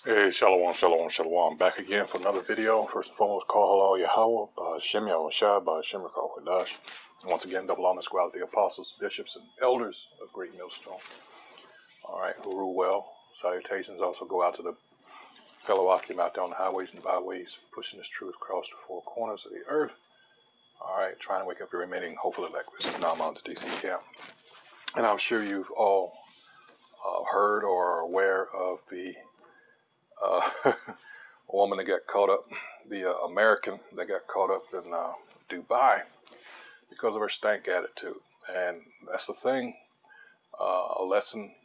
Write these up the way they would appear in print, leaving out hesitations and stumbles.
Hey, Shalom, Shalom, Shalom. Back again for another video. First and foremost, call hello Yahweh, Shem Yahushua, Shem Rakal. Once again, double honor squad of the apostles, bishops, and elders of Great Millstone. Alright, who rule well. Salutations also go out to the fellow Akim out there on the highways and byways, pushing this truth across the four corners of the earth. Alright, trying to wake up the remaining hopeful electors. Now I'm on the DC camp. And I'm sure you've all heard or are aware of the woman that got caught up, the American that got caught up in Dubai because of her stank attitude. And that's the thing, a lesson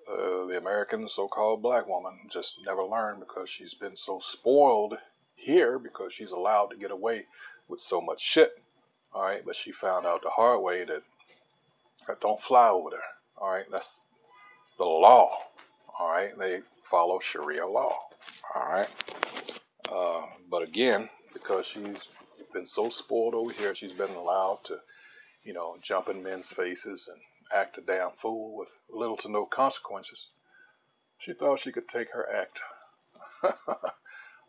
the American so-called black woman just never learned because she's been so spoiled here because she's allowed to get away with so much shit. All right, but she found out the hard way that don't fly over there. All right, that's the law. All right, they follow Sharia law. All right, but again, because she's been so spoiled over here, she's been allowed to, jump in men's faces and act a damn fool with little to no consequences. She thought she could take her act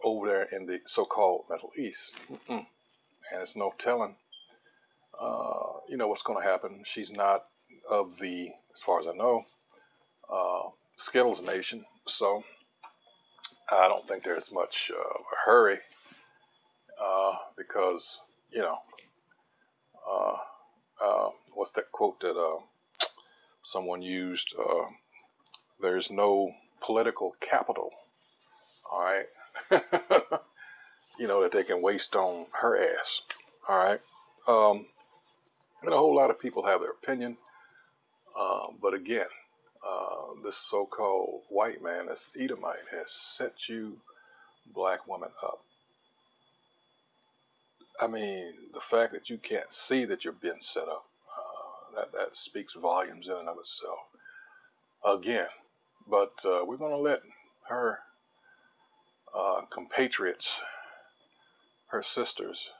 over there in the so-called Middle East. And it's no telling, what's going to happen. She's not of the, as far as I know, Skittles nation, so I don't think there's much a hurry because, what's that quote that someone used? There's no political capital, all right, that they can waste on her ass, all right. And a whole lot of people have their opinion, but again, this so-called white man, this Edomite, has set you black women up. I mean, the fact that you can't see that you're being set up, that speaks volumes in and of itself. Again, but we're going to let her compatriots, her sisters,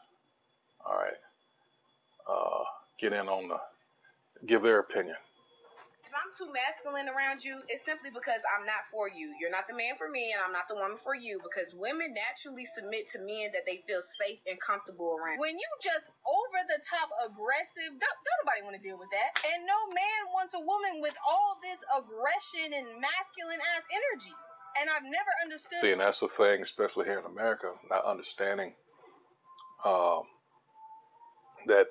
all right, get in on give their opinion. If I'm too masculine around you, it's simply because I'm not for you. You're not the man for me, and I'm not the woman for you, because women naturally submit to men that they feel safe and comfortable around. When you just over-the-top aggressive, don't nobody want to deal with that. And no man wants a woman with all this aggression and masculine-ass energy. And I've never understood... See, and that's the thing, especially here in America, not understanding that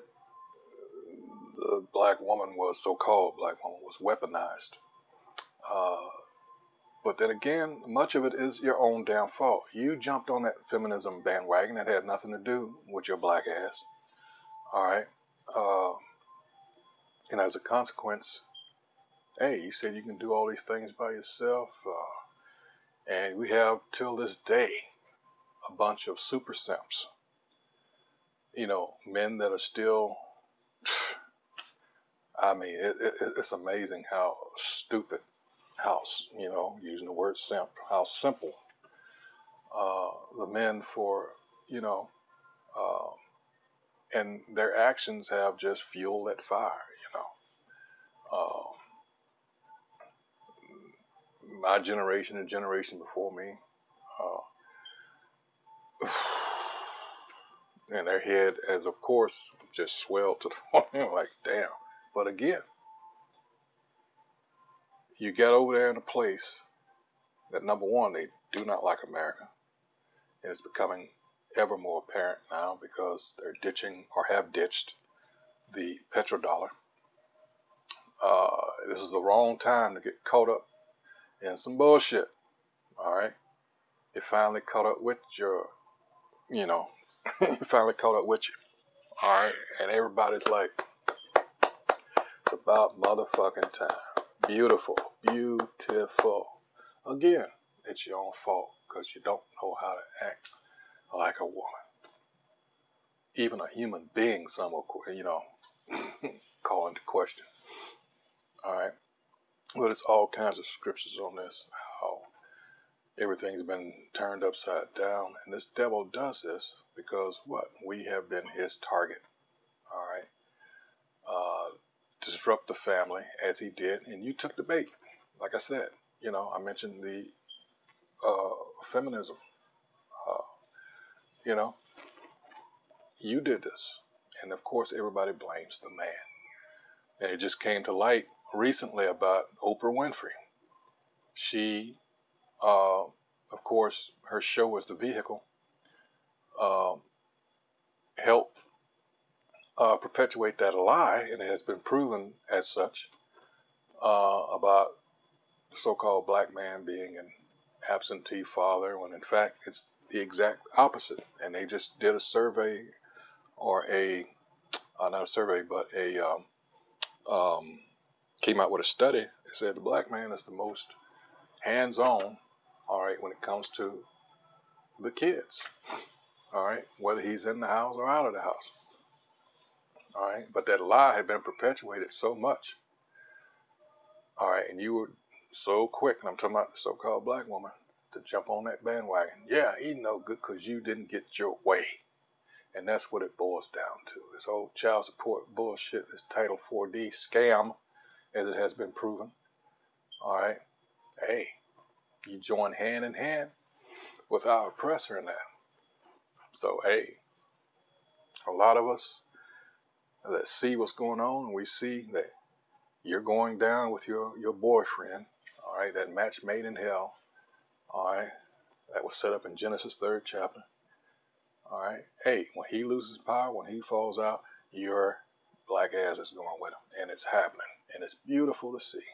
the black woman was, so-called black woman, was weaponized. But then again, much of it is your own damn fault. You jumped on that feminism bandwagon that had nothing to do with your black ass. All right? And as a consequence, hey, you said you can do all these things by yourself. And we have, till this day, a bunch of super simps. Men that are still... I mean, it's amazing how stupid, using the word simp, how simple the men for, and their actions have just fueled that fire, my generation and generation before me, and their head has, of course, just swelled to the point, like, damn. But again, you get over there in a place that, number one, they do not like America. And it's becoming ever more apparent now because they're ditching or have ditched the petrodollar. This is the wrong time to get caught up in some bullshit. All right? You finally caught up with your, you finally caught up with you. All right? And everybody's like, it's about motherfucking time. Beautiful. Beautiful. Again, it's your own fault because you don't know how to act like a woman. Even a human being, some will, call into question. All right? But it's all kinds of scriptures on this, how everything's been turned upside down. And this devil does this because what? We have been his target. All right? Disrupt the family as he did, and you took the bait. Like I said, you know, I mentioned the feminism. Uh, you know, you did this. And of course, everybody blames the man. And it just came to light recently about Oprah Winfrey. She, of course, her show was the vehicle, helped perpetuate that lie, and it has been proven as such, about the so-called black man being an absentee father, when in fact it's the exact opposite. And they just did a survey, or not a survey, but came out with a study. It said the black man is the most hands-on, all right, when it comes to the kids, all right, whether he's in the house or out of the house, all right. But that lie had been perpetuated so much, all right, and you were so quick, and I'm talking about the so-called black woman, to jump on that bandwagon. Yeah, he's no good because you didn't get your way. And that's what it boils down to. This whole child support bullshit, this Title 4D scam, as it has been proven. All right. Hey, you join hand in hand with our oppressor in that. So, hey, a lot of us that see what's going on, and we see that you're going down with your boyfriend, all right, that match made in hell, all right, that was set up in Genesis 3rd chapter. All right. Hey, when he loses power, when he falls out, your black ass is going with him. And it's happening. And it's beautiful to see.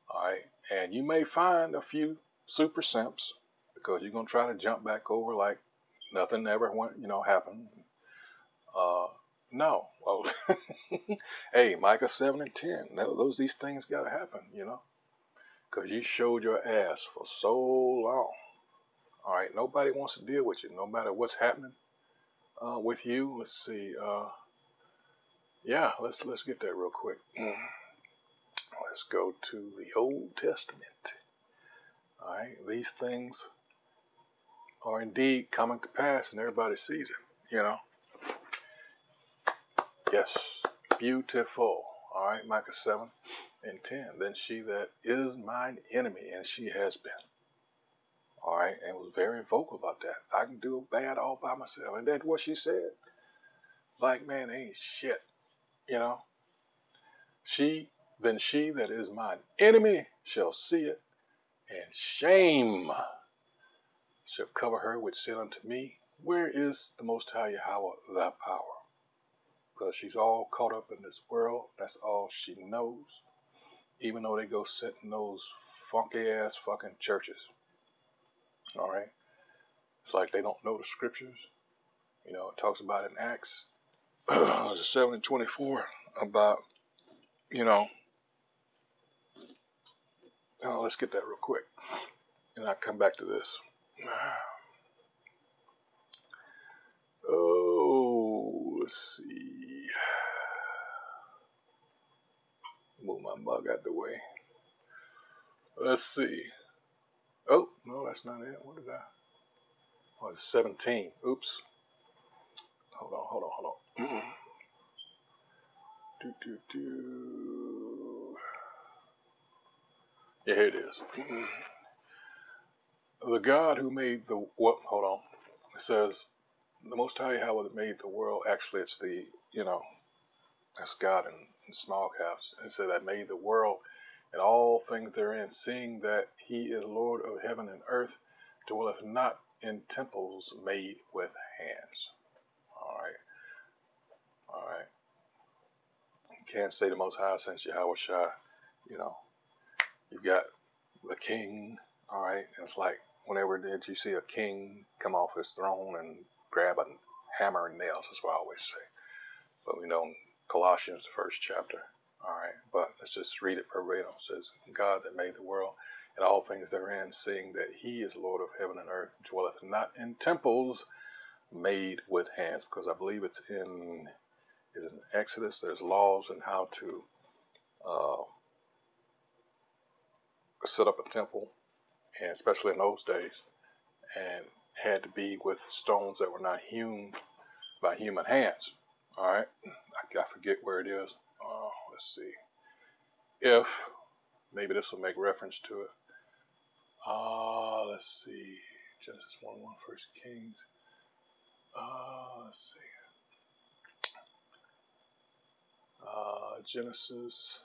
All right. And you may find a few super simps, because you're going to try to jump back over like nothing ever went, happened. No. Well, hey, Micah 7 and 10. These things got to happen, because you showed your ass for so long. All right, nobody wants to deal with you, no matter what's happening with you. Let's see. Yeah, let's get that real quick. Let's go to the Old Testament. All right, these things are indeed coming to pass, and everybody sees it. Yes, beautiful. All right, Micah 7 and 10. Then she that is mine enemy, and she has been. All right, and was very vocal about that. I can do bad all by myself. And that's what she said. Black man ain't shit, She that is mine enemy shall see it, and shame shall cover her which said unto me, where is the Most High Yahweh thy power? Because she's all caught up in this world. That's all she knows. Even though they go sit in those funky ass fucking churches. All right. It's like they don't know the scriptures. It talks about in Acts 7 and 24 about, let's get that real quick. And I'll come back to this. Oh, let's see. Move my mug out the way. Let's see. Oh, no, that's not it. What did I? Oh, it's 17. Oops. Hold on. Yeah, here it is. The God who made the what? Hold on. It says the Most High Yahweh that made the world. Actually, it's the that's God in small caps. It said that made the world and all things therein, seeing that He is Lord of heaven and earth, dwelleth not in temples made with hands. All right. You can't say the Most High since Yahweh Shai. You've got the king. All right, and it's like whenever did you see a king come off his throne and grab a hammer and nails? That's what I always say. But we know in Colossians, the 1st chapter. All right, but let's just read it verbatim. It says, God that made the world and all things therein, seeing that He is Lord of heaven and earth, dwelleth not in temples made with hands. Because I believe it's in Exodus. There's laws on how to set up a temple, and especially in those days, and had to be with stones that were not hewn by human hands. All right, I forget where it is. Let's see. If Maybe this will make reference to it. Let's see. Genesis 1:1, 1 Kings. Let's see. Genesis.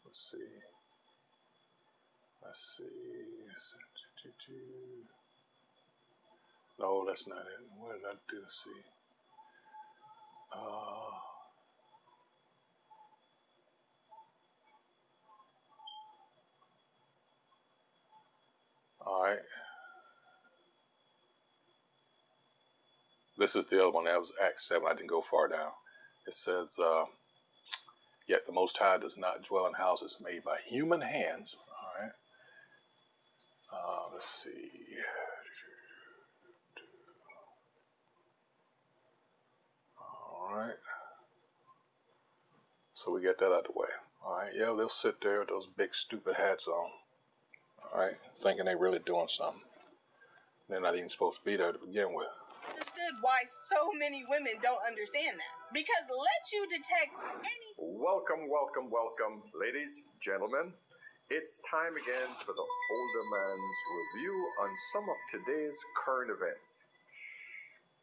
Let's see. No, that's not it. What did I do? Let's see. All right. This is the other one. That was Acts 7. I didn't go far down. It says, yet the Most High does not dwell in houses made by human hands. All right. Let's see. All right. So we get that out of the way. All right. Yeah, they'll sit there with those big stupid hats on. All right. Thinking they're really doing something. They're not even supposed to be there to begin with. Understood why so many women don't understand that. Because let you detect any... Welcome, ladies, gentlemen. It's time again for the older man's review on some of today's current events.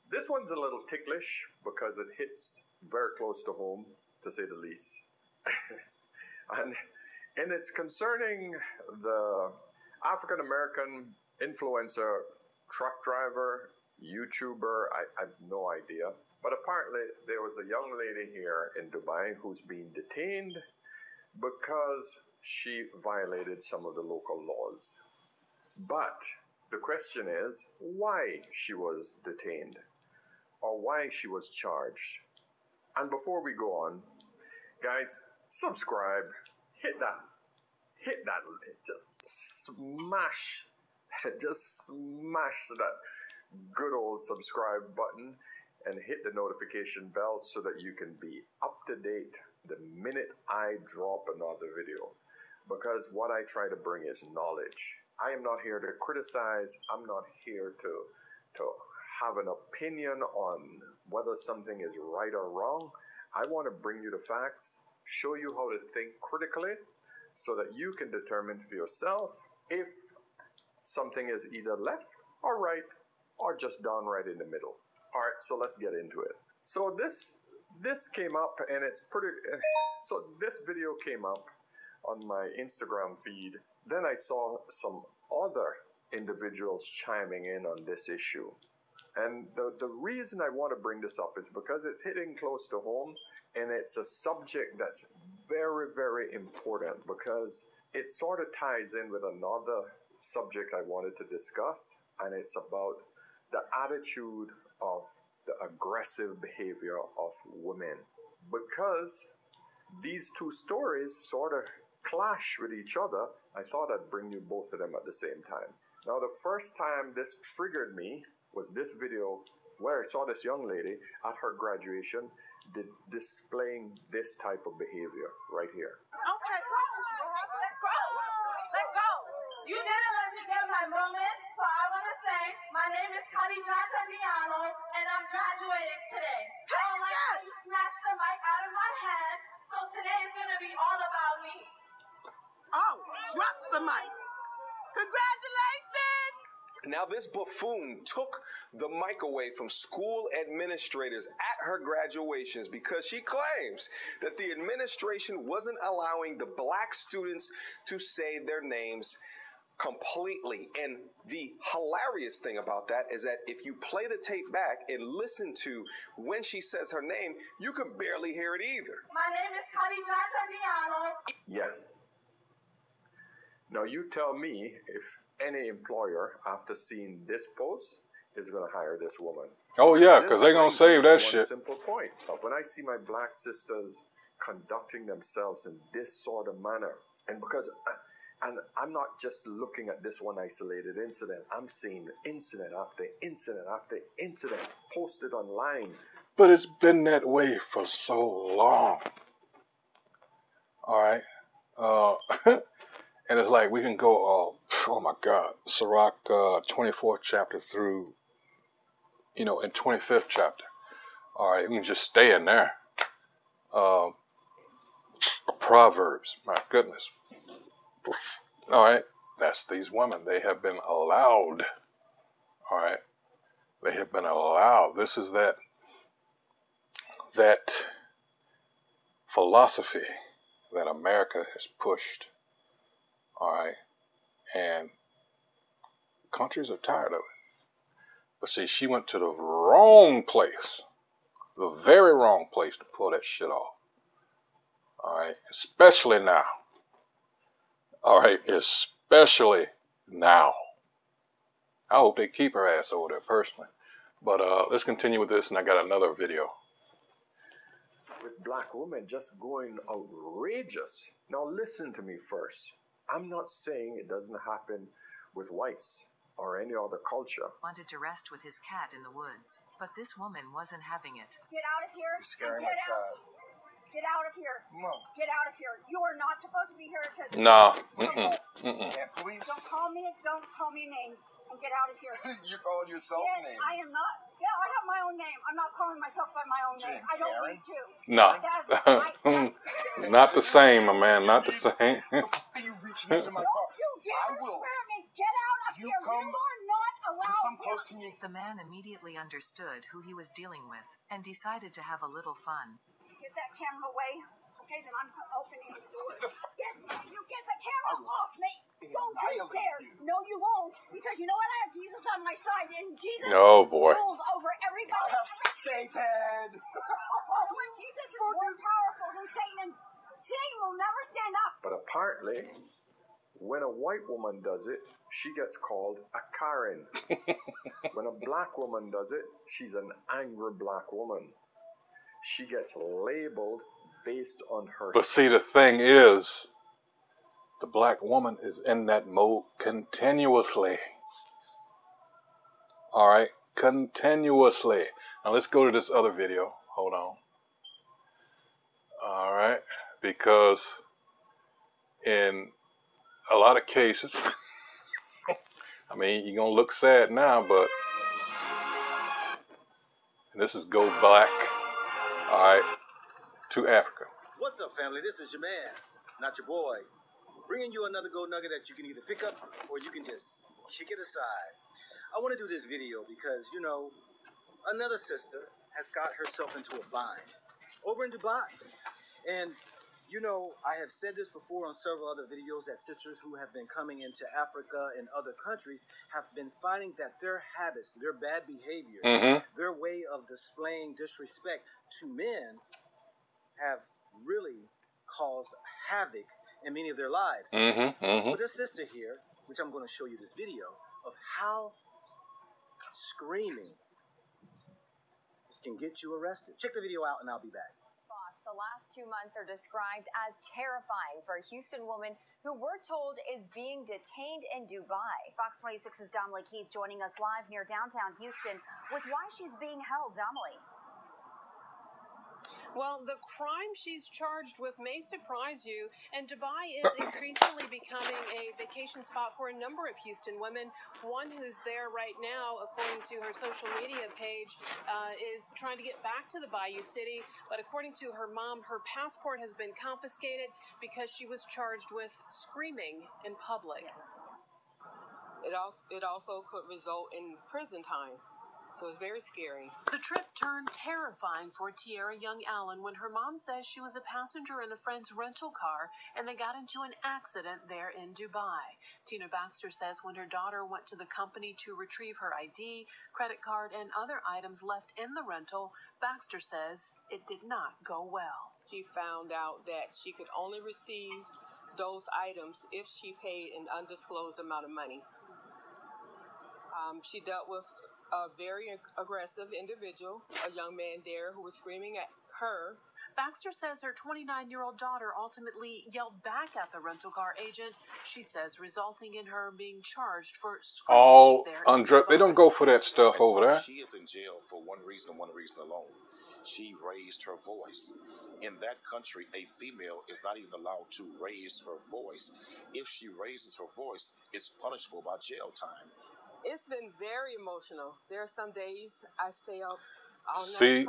This one's a little ticklish because it hits very close to home, to say the least. and it's concerning the African-American influencer, truck driver, YouTuber, I have no idea. But apparently there was a young lady here in Dubai who's been detained because she violated some of the local laws. But the question is why she was detained or why she was charged. And before we go on, guys, subscribe, hit that, just smash that good old subscribe button and hit the notification bell so that you can be up to date the minute I drop another video. Because what I try to bring is knowledge. I am not here to criticize. I'm not here to have an opinion on whether something is right or wrong. I want to bring you the facts, show you how to think critically so that you can determine for yourself if something is either left or right or just downright in the middle. All right, so let's get into it. So this came up and it's pretty, so this video came up on my Instagram feed. Then I saw some other individuals chiming in on this issue. And the reason I want to bring this up is because it's hitting close to home and it's a subject that's very, very important because it sort of ties in with another subject I wanted to discuss, and it's about the attitude of the aggressive behavior of women. Because these two stories sort of clash with each other, I thought I'd bring you both of them at the same time. Now, the first time this triggered me was this video where I saw this young lady at her graduation displaying this type of behavior right here. Okay, let's go. You didn't let me get my moment, so I want to say my name is Khadijata Diallo, and I'm graduating today. You snatched the mic out of my hand, so today is going to be all about me. Oh, drops the mic. Congratulations! Now, this buffoon took the mic away from school administrators at her graduations because she claims that the administration wasn't allowing the black students to say their names completely. And the hilarious thing about that is that if you play the tape back and listen to when she says her name, you can barely hear it either. My name is Khadijata Diallo. Yeah. Now you tell me if any employer, after seeing this post, is going to hire this woman. Oh yeah, because they're going to save that shit. Simple point. When I see my black sisters conducting themselves in this sort of manner, and because... And I'm not just looking at this one isolated incident. I'm seeing incident after incident after incident posted online. But it's been that way for so long. All right. And it's like we can go, oh my God, Sirach 24th chapter through, in 25th chapter. All right, we can just stay in there. Proverbs, my goodness. All right, that's these women. They have been allowed. All right, they have been allowed. This is that philosophy that America has pushed. All right, and countries are tired of it. But see, she went to the wrong place, the very wrong place to pull that shit off. All right, especially now. All right, especially now. I hope they keep her ass over there personally. But let's continue with this, and I got another video. With black women just going outrageous. Now listen to me first. I'm not saying it doesn't happen with whites or any other culture. Wanted to rest with his cat in the woods, but this woman wasn't having it. Get out of here. You're scaring Get my out. cat. Get out of here. Mom. Get out of here. You are not supposed to be here. It says Nah. Cat police? Don't call me a name. And get out of here. You're calling yourself names. I am not. Yeah, I have my own name. I'm not calling myself by my own name. I don't Karen? need to. No. Not the same, my man. Not the same. You reach into my car. You dare I will. swear me. Get out of You here. come- You are not allowed Come close to me. The man immediately understood who he was dealing with and decided to have a little fun. Get that camera away. Okay, then I'm opening the door. You get the camera off me. Don't you dare. No, you won't. Because you know what? I have Jesus on my side, and Jesus Oh, boy. rules over everybody. Satan! When Jesus is more powerful than Satan, Satan will never stand up. But apparently, when a white woman does it, she gets called a Karen. When a black woman does it, she's an angry black woman. She gets labeled based on her. But see, the thing is, the black woman is in that mode continuously. All right, continuously. Now let's go to this other video. Hold on. All right, because in a lot of cases, I mean, you're gonna look sad now, but this is Go Black. All right, to Africa. What's up, family? This is your man, not your boy, bringing you another gold nugget that you can either pick up or you can just kick it aside. I want to do this video because, you know, another sister has got herself into a bind over in Dubai. And, you know, I have said this before on several other videos that sisters who have been coming into Africa and other countries have been finding that their habits, their bad behaviors, their way of displaying disrespect to men have really caused havoc in many of their lives. With this sister here, which I'm going to show you this video of how screaming can get you arrested. Check the video out and I'll be back. The last 2 months are described as terrifying for a Houston woman who we're told is being detained in Dubai. Fox 26's Dominique Keith joining us live near downtown Houston with why she's being held. Dominique. Well, the crime she's charged with may surprise you, and Dubai is increasingly becoming a vacation spot for a number of Houston women. One who's there right now, according to her social media page, is trying to get back to the Bayou City, but according to her mom, her passport has been confiscated because she was charged with screaming in public. It also could result in prison time. So it's very scary. The trip turned terrifying for Tiara Young Allen when her mom says she was a passenger in a friend's rental car and they got into an accident there in Dubai. Tina Baxter says when her daughter went to the company to retrieve her ID, credit card, and other items left in the rental, Baxter says it did not go well. She found out that she could only receive those items if she paid an undisclosed amount of money. She dealt with a very aggressive individual, a young man there who was screaming at her. Baxter says her 29-year-old daughter ultimately yelled back at the rental car agent, she says, resulting in her being charged for screaming. All undressed. They don't go for that stuff over there. She is in jail for one reason and one reason alone. She raised her voice. In that country, a female is not even allowed to raise her voice. If she raises her voice, it's punishable by jail time. It's been very emotional. There are some days I stay up See?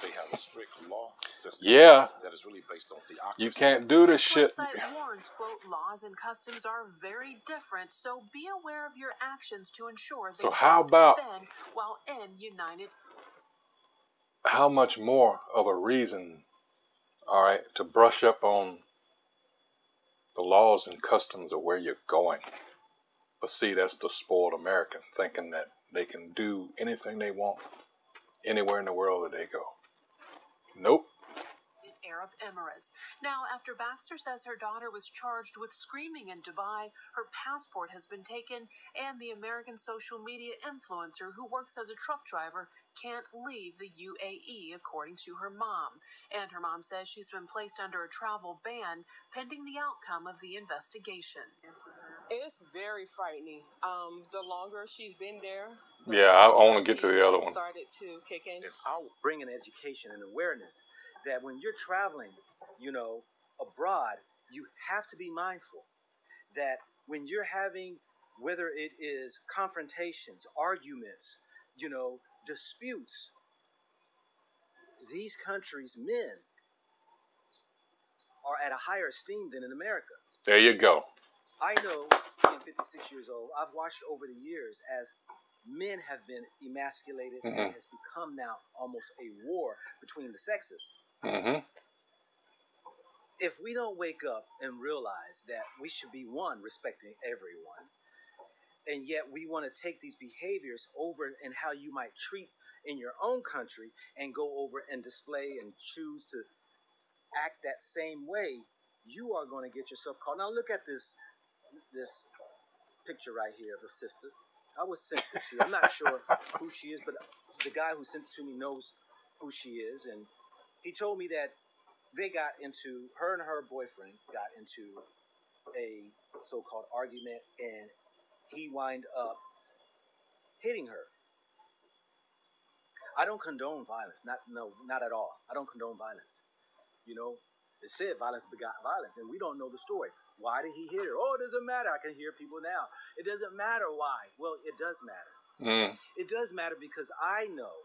They have a strict law system Yeah. that is really based on theocracy. You can't do this shit. The website warns, quote, laws and customs are very different, so be aware of your actions to ensure they So how about, offend while in United. how much more of a reason, all right, to brush up on the laws and customs of where you're going? But see, that's the spoiled American, thinking that they can do anything they want anywhere in the world that they go. Nope. Arab Emirates. Now, after Baxter says her daughter was charged with screaming in Dubai, her passport has been taken, and the American social media influencer who works as a truck driver can't leave the UAE, according to her mom. And her mom says she's been placed under a travel ban pending the outcome of the investigation. It's very frightening. The longer she's been there, Yeah, I want to get to the other one. started to kick in. I'll bring an education and awareness that when you're traveling, abroad, you have to be mindful that when you're having, whether it is confrontations, arguments, disputes, these countries' men are at a higher esteem than in America. There you go. I know, being 56 years old, I've watched over the years as men have been emasculated, and it has become now almost a war between the sexes. If we don't wake up and realize that we should be one, respecting everyone, and yet we want to take these behaviors over and how you might treat in your own country and go over and display and choose to act that same way, you are going to get yourself caught. Now look at this picture right here of a sister. I was sent this here. I'm not sure who she is, but the guy who sent it to me knows who she is, and he told me that her and her boyfriend got into a so-called argument, and he wound up hitting her. I don't condone violence. Not at all. I don't condone violence. It said violence begot violence, and we don't know the story. Why did he hit her? Oh, it doesn't matter. I can hear people now. It doesn't matter why. Well, it does matter. It does matter because I know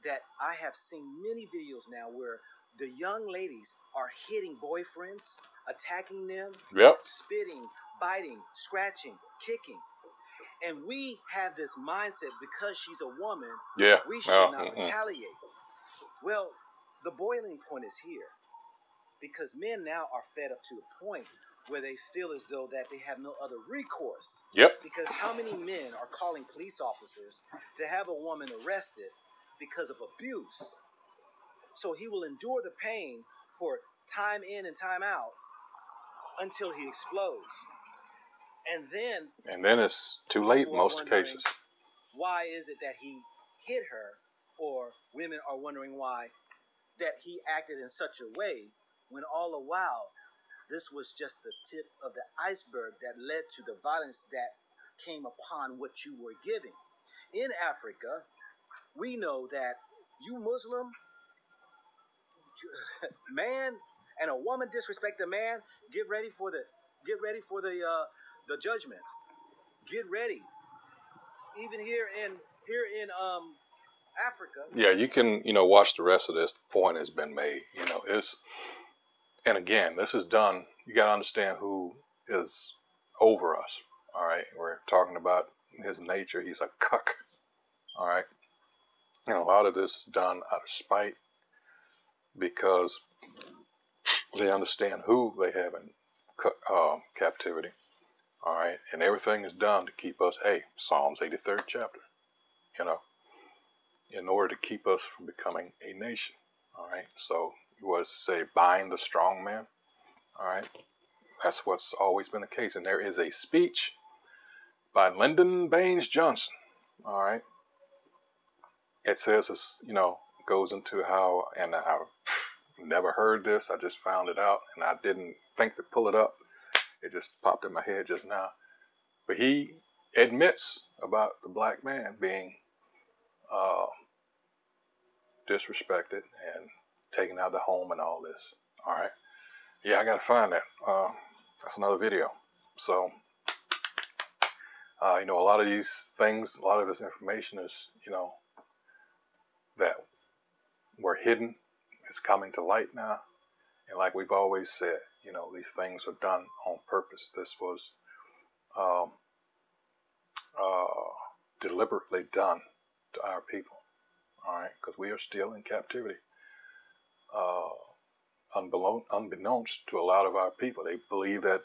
that I have seen many videos now where the young ladies are hitting boyfriends, attacking them, spitting, biting, scratching, kicking. And we have this mindset because she's a woman, we should not retaliate. Well, the boiling point is here because men now are fed up to a point where they feel as though that they have no other recourse. Because how many men are calling police officers to have a woman arrested because of abuse? So he will endure the pain for time in and time out until he explodes. And then it's too late in most cases. Why is it that he hit her, or women are wondering why that he acted in such a way when all the while this was just the tip of the iceberg that led to the violence that came upon what you were giving. In Africa, we know that you Muslim, man and a woman disrespect a man, get ready for the judgment. Get ready. Even here in Africa. Yeah, you can, watch the rest of this. The point has been made. And again, this is done. You got to understand who is over us. All right. We're talking about his nature. He's a cuck. All right. And a lot of this is done out of spite because they understand who they have in captivity. All right. And everything is done to keep us, Psalms 83rd chapter, in order to keep us from becoming a nation. All right. So what does it say? Bind the strong man. All right. That's what's always been the case. And there is a speech by Lyndon Baines Johnson. All right. It says, goes into how, and I've never heard this. I just found it out, and I didn't think to pull it up. It just popped in my head just now. But he admits about the black man being disrespected and taken out of the home and all this. All right. Yeah, I got to find that. That's another video. So, a lot of these things, a lot of this information is, that were hidden is coming to light now. And like we've always said, you know, these things are done on purpose. This was deliberately done to our people, all right, because we are still in captivity. Unbeknownst to a lot of our people, they believe that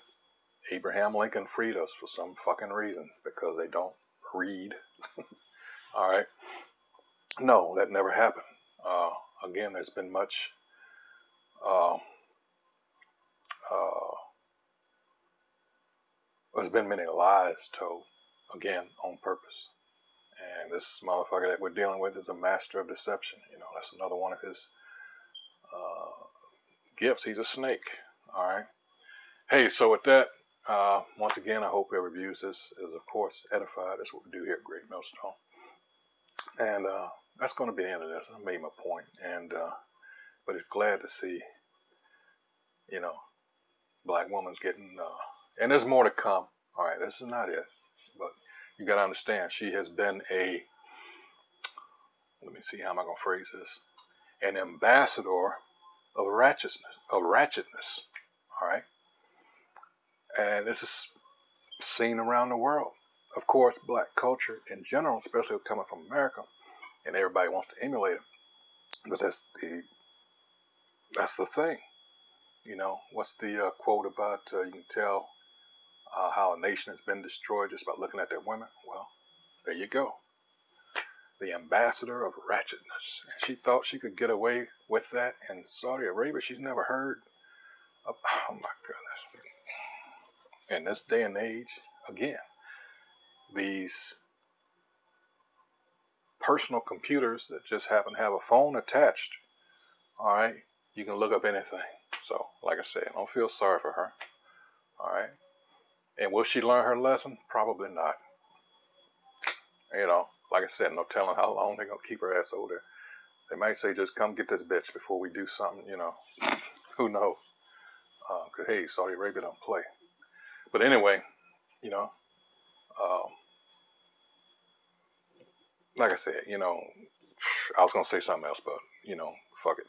Abraham Lincoln freed us for some fucking reason because they don't read. All right. No, that never happened. Again, there's been much there's been many lies told, again, on purpose. And this motherfucker that we're dealing with is a master of deception. You know, that's another one of his gifts. He's a snake. All right. Hey, so with that, once again, I hope whoever views this is, of course, edified. That's what we do here at Great Millstone. And that's going to be the end of this. I made my point. And but it's glad to see, you know, black woman's getting, and there's more to come. All right, this is not it. But you got to understand, she has been a, let me see, how am I going to phrase this? An ambassador of ratchetness. All right. And this is seen around the world. Of course, black culture in general, especially coming from America, and everybody wants to emulate it. But that's the thing. You know, what's the quote about you can tell how a nation has been destroyed just by looking at their women? Well, there you go. The ambassador of ratchetness. And she thought she could get away with that in Saudi Arabia. She's never heard of, oh my goodness. In this day and age, again, these personal computers that just happen to have a phone attached, all right, you can look up anything. So, like I said, don't feel sorry for her, all right? And will she learn her lesson? Probably not. You know, like I said, no telling how long they're going to keep her ass over there. They might say, just come get this bitch before we do something, you know. Who knows? Because, hey, Saudi Arabia don't play. But anyway, you know, like I said, you know, I was going to say something else, but, you know, fuck it.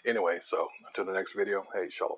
Anyway, so until the next video, hey, shalom.